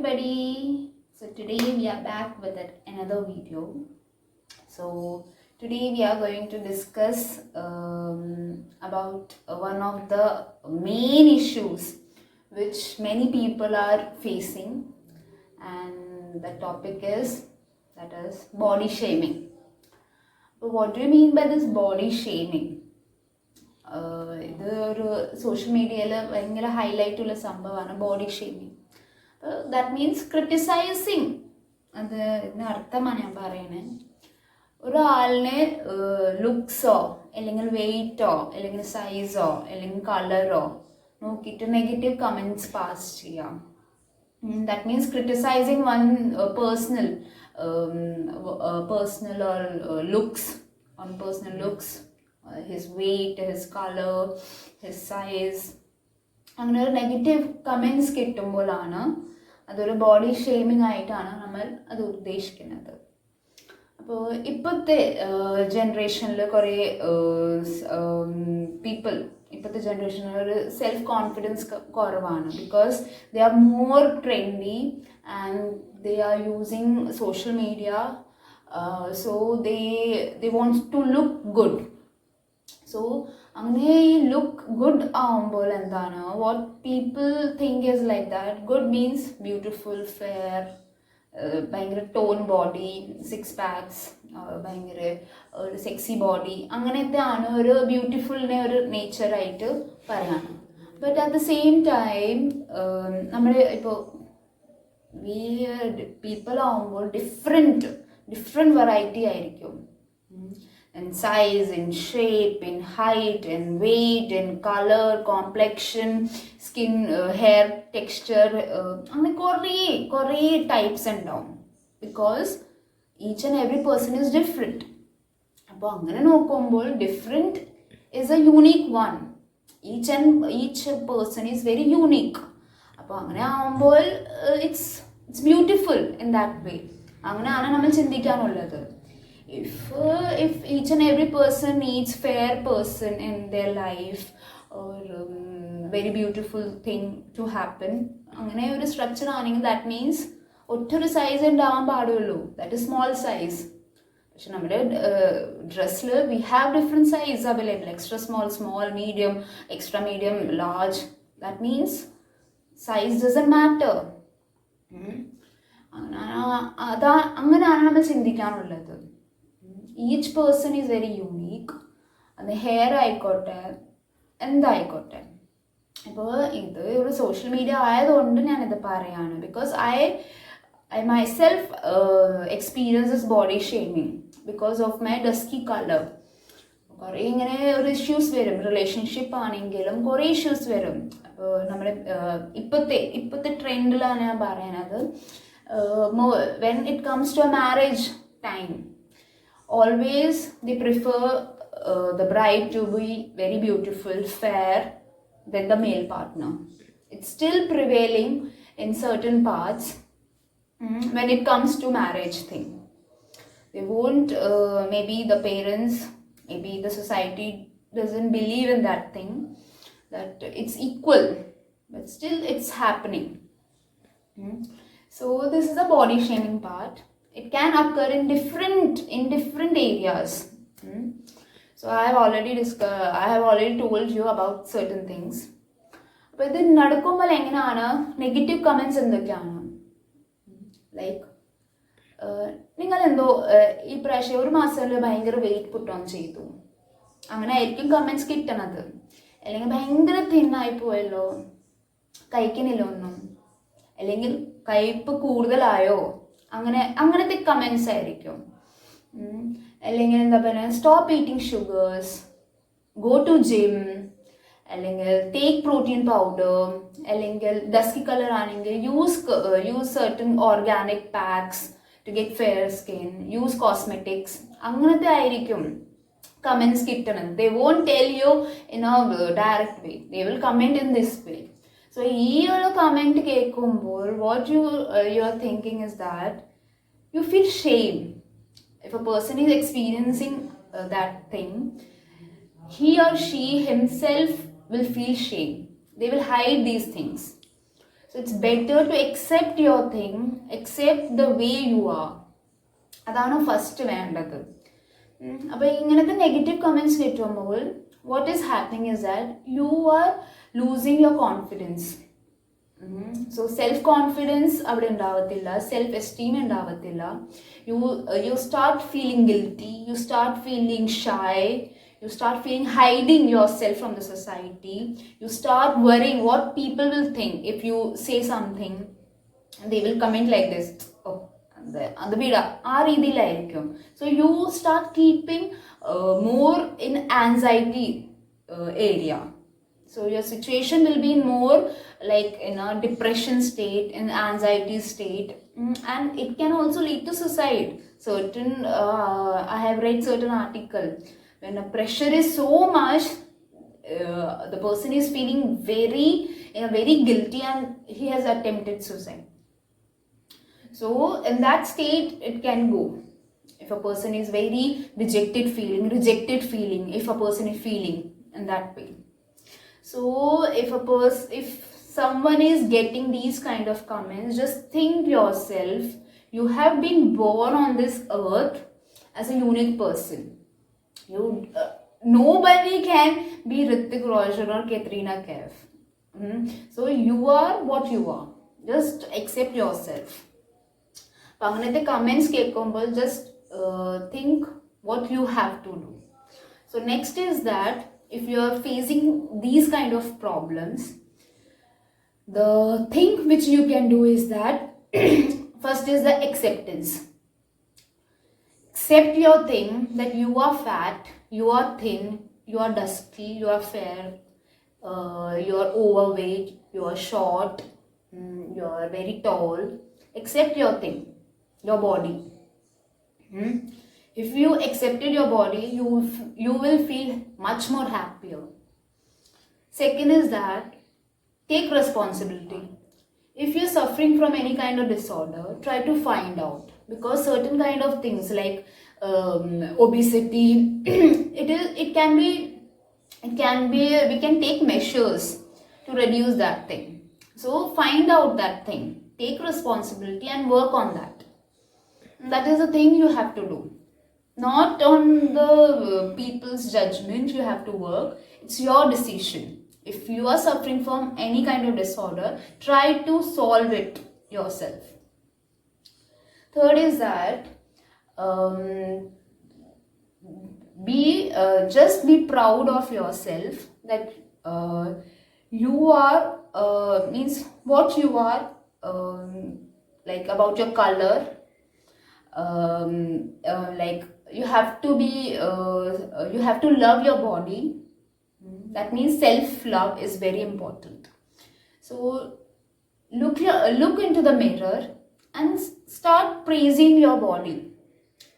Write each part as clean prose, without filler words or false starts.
everybody. So today we are back with another video. So today we are going to discuss about one of the main issues which many people are facing, and the topic is body shaming. So what do you mean by this body shaming? ഇത് ഒരു social മീഡിയയിൽ ഭയങ്കര ഹൈലൈറ്റുള്ള സംഭവമാണ് body shaming. That means criticising. അത് ഇതിന് അർത്ഥമാണ് ഞാൻ പറയണേ. ഒരാളിനെ ലുക്സോ അല്ലെങ്കിൽ വെയ്റ്റോ അല്ലെങ്കിൽ സൈസോ അല്ലെങ്കിൽ കളറോ നോക്കിയിട്ട് നെഗറ്റീവ് കമൻറ്റ്സ് പാസ് ചെയ്യാം. That means criticising one personal or looks, on personal looks, his weight, his color, his size. അങ്ങനെ ഒരു നെഗറ്റീവ് കമൻറ്റ്സ് കിട്ടുമ്പോഴാണ് അതൊരു ബോഡി ഷെയ്മിങ് ആയിട്ടാണ് നമ്മൾ അത് ഉദ്ദേശിക്കുന്നത്. അപ്പോൾ ഇപ്പോഴത്തെ ജനറേഷനിൽ കുറേ ഇപ്പോഴത്തെ ജനറേഷനിൽ ഒരു സെൽഫ് കോൺഫിഡൻസ് കുറവാണ്. Because they are more trendy and they are using social media, so they want to look good. So അങ്ങനെ ഈ ലുക്ക് ഗുഡ് ആവുമ്പോൾ എന്താണ്, what people think is like that good means beautiful, fair, ഭയങ്കര tone body, six pax, ഭയങ്കര ഒരു sexy body, അങ്ങനത്തെ ആണ് ഒരു ബ്യൂട്ടിഫുളിനെ ഒരു നേച്ചറായിട്ട് പറയാണ്. But at the same time നമ്മൾ ഇപ്പോൾ പീപ്പിൾ ആവുമ്പോൾ ഡിഫറെൻറ്റ് വെറൈറ്റി ആയിരിക്കും. In size, in shape, in height, in weight, in colour, complexion, skin, hair texture, അങ്ങനെ കുറേ ടൈപ്സ് ഉണ്ടാവും. Because each and every person is different. അപ്പോൾ അങ്ങനെ നോക്കുമ്പോൾ different is a unique one. Each person is very unique. അപ്പോൾ അങ്ങനെ ആവുമ്പോൾ it's beautiful in that way. അങ്ങനെയാണ് നമ്മൾ ചിന്തിക്കാനുള്ളത്. If each and every person needs fair person in their life or very beautiful thing to happen, അങ്ങനെ ഒരു structure ആണെങ്കിൽ that means ഒറ്റൊരു സൈസ് ഉണ്ടാവാൻ പാടുള്ളൂ, ദാറ്റ് ഇസ് സ്മോൾ സൈസ്. പക്ഷെ നമ്മുടെ ഡ്രസ്സിൽ we have different size available. Extra small, medium, extra medium, large. That means size doesn't matter. അങ്ങനെയാണ് നമ്മൾ ചിന്തിക്കാനുള്ളത്. Each person is very unique. അത് ഹെയർ ആയിക്കോട്ടെ, എന്തായിക്കോട്ടെ. ഇപ്പോൾ ഇത് ഒരു സോഷ്യൽ മീഡിയ ആയതുകൊണ്ട് ഞാനിത് പറയാണ്. Because I myself experiences body shaming because of my dusky color. കുറേ ഇങ്ങനെ ഒരു ഇഷ്യൂസ് വരും. റിലേഷൻഷിപ്പ് ആണെങ്കിലും കുറേ ഇഷ്യൂസ് വരും. അപ്പോൾ നമ്മൾ ഇപ്പോഴത്തെ ട്രെൻഡിലാണ് ഞാൻ പറയണത്. When it comes to a marriage time, always the prefer the bride to be very beautiful, fair than the male partner. It's still prevailing in certain parts when it comes to marriage thing. They won't, maybe the parents, maybe the society doesn't believe in that thing, that it's equal, but still it's happening. So this is the body shaming part. It can occur in different areas. So I have already told you about certain things. അപ്പോൾ ഇത് നടക്കുമ്പോൾ എങ്ങനെയാണ് negative comments എന്തൊക്കെയാണ്, like നിങ്ങളെന്തോ ഈ പ്രാവശ്യം ഒരു മാസത്തിൽ ഭയങ്കര വെയിറ്റ് പുട്ട് ഓൺ ചെയ്തു, അങ്ങനെ ആയിരിക്കും കമൻറ്റ്സ് കിട്ടണത്. അല്ലെങ്കിൽ ഭയങ്കര തിന്നായി പോയല്ലോ, കഴിക്കുന്നില്ല ഒന്നും, അല്ലെങ്കിൽ കയ്പ്പ് കൂടുതലായോ, അങ്ങനത്തെ കമൻറ്റ്സ് ആയിരിക്കും. അല്ലെങ്കിൽ എന്താ പറയുക, stop eating sugars, go to gym, അല്ലെങ്കിൽ ടേക്ക് പ്രോട്ടീൻ പൗഡർ, അല്ലെങ്കിൽ ഡസ്കി കളർ ആണെങ്കിൽ use certain organic packs to get fair skin, use cosmetics. അങ്ങനത്തെ ആയിരിക്കും കമൻറ്റ്സ് കിട്ടണം. They won't tell you in a direct way. They will comment in this way. So ഈ ഒരു comment കേൾക്കുമ്പോൾ what you are thinking is that you feel shame. If a person is experiencing that thing, he or she himself will feel shame. They will hide these things. So it's better to accept your thing, accept the way you are. അതാണ് first വേണ്ടത്. അപ്പോൾ ഇങ്ങനത്തെ negative comments കിട്ടുമ്പോൾ what is happening is that you are losing your confidence. So self confidence അവിടെ ഉണ്ടാവത്തില്ല, self esteem ഉണ്ടാവത്തില്ല. You start feeling guilty, you start feeling shy, you start feeling hiding yourself from the society, you start worrying what people will think if you say something. They will comment like this, oh അത് വിട, ആ രീതിയിലായിരിക്കും. So you start keeping more in anxiety area. So your situation will be more like in a depression state, in anxiety state, and it can also lead to suicide. Certain I have read certain article, when the pressure is so much, the person is feeling very guilty and he has attempted suicide. So in that state it can go. If a person is very rejected feeling, if a person is feeling in that way. So if someone is getting these kind of comments, just think yourself, you have been born on this earth as a unique person. Nobody can be Hrithik Roshan or Katrina Kaif. So you are what you are. Just accept yourself. Panganate comments kekkumbol just think what you have to do. So next is that if you are facing these kind of problems, the thing which you can do is that first is the acceptance. Accept your thing that you are fat, you are thin, you are dusky, you are fair, you are overweight, you are short, you are very tall. Accept your thing, your body. If you accepted your body, you will feel much more happier. Second is that take responsibility. If you're suffering from any kind of disorder, try to find out, because certain kind of things like obesity, it can be we can take measures to reduce that thing. So find out that thing, take responsibility and work on that. That is the thing you have to do, not on the people's judgment. You have to work, it's your decision. If you are suffering from any kind of disorder, try to solve it yourself. Third is that just be proud of yourself, that you are means what you are, like about your color, like you have to love your body. That means self-love is very important. So look into the mirror and start praising your body.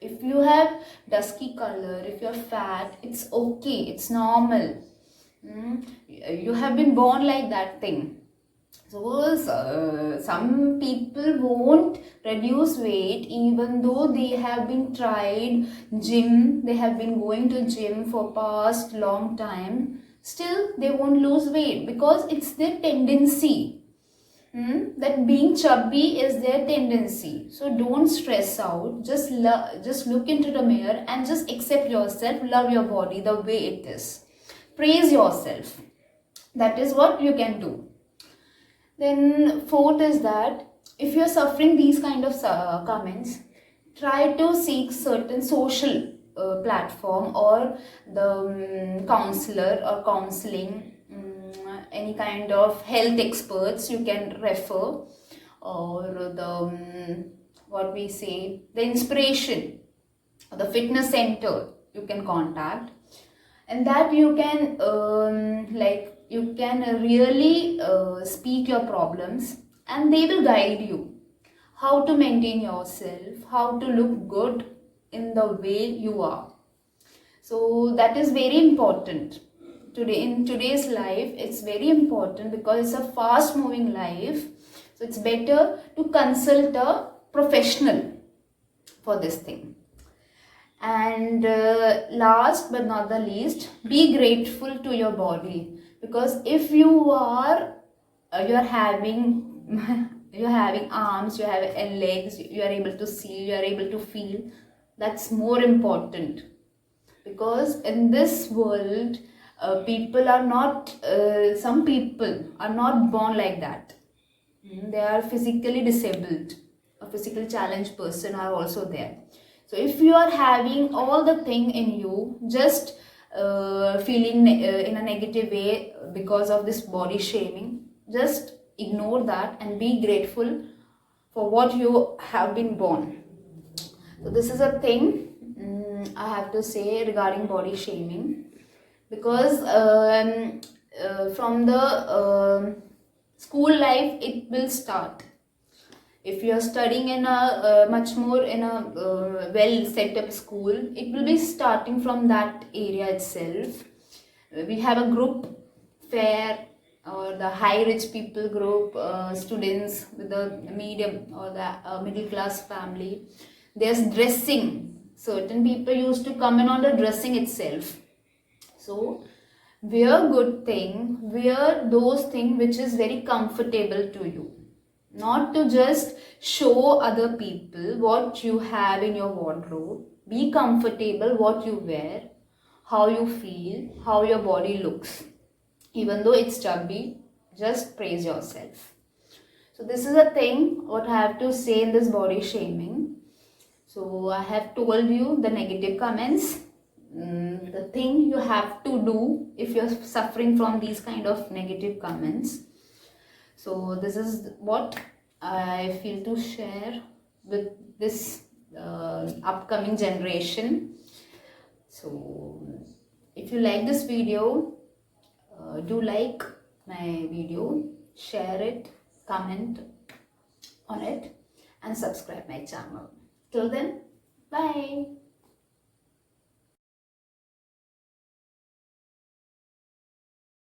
If you have dusky color, if you're fat, it's okay, it's normal. You have been born like that thing. So some people won't reduce weight even though they have been tried gym, they have been going to gym for past long time. Still they won't lose weight because it's their tendency. That being chubby is their tendency. So don't stress out. Just look into the mirror and just accept yourself. Love your body the way it is. Praise yourself. That is what you can do. Then fourth is that if you are suffering these kind of comments, try to seek certain social platform or the counselor or counseling, any kind of health experts you can refer, or the what we say, the inspiration, or the fitness center you can contact, and that you can you can really speak your problems and they will guide you how to maintain yourself, how to look good in the way you are. So that is very important. In today's life, it's very important because it's a fast moving life. So it's better to consult a professional for this thing. And last but not the least, be grateful to your body, because if you are having you're having arms, you have legs, you are able to see, you are able to feel. That's more important, because in this world, people are not, some people are not born like that. They are physically disabled. A physically challenged person are also there. So if you are having all the thing in you, just feeling in a negative way because of this body shaming, just ignore that and be grateful for what you have been born. So this is a thing I have to say regarding body shaming, because from the school life it will start. If you are studying in a much more in a well set up school, it will be starting from that area itself. We have a group fair, or the high rich people group, students with the medium or the middle class family. There's dressing. Certain people used to comment on the dressing itself. So wear good thing, wear those things which is very comfortable to you, not to just show other people what you have in your wardrobe. Be comfortable what you wear, how you feel, how your body looks. Even though it's chubby, just praise yourself. So this is a thing what I have to say in this body shaming. So I have told you the negative comments, the thing you have to do if you're suffering from these kind of negative comments. So this is what I feel to share with this upcoming generation. So if you like this video, do like my video, share it, comment on it, and subscribe my channel. Till then, bye.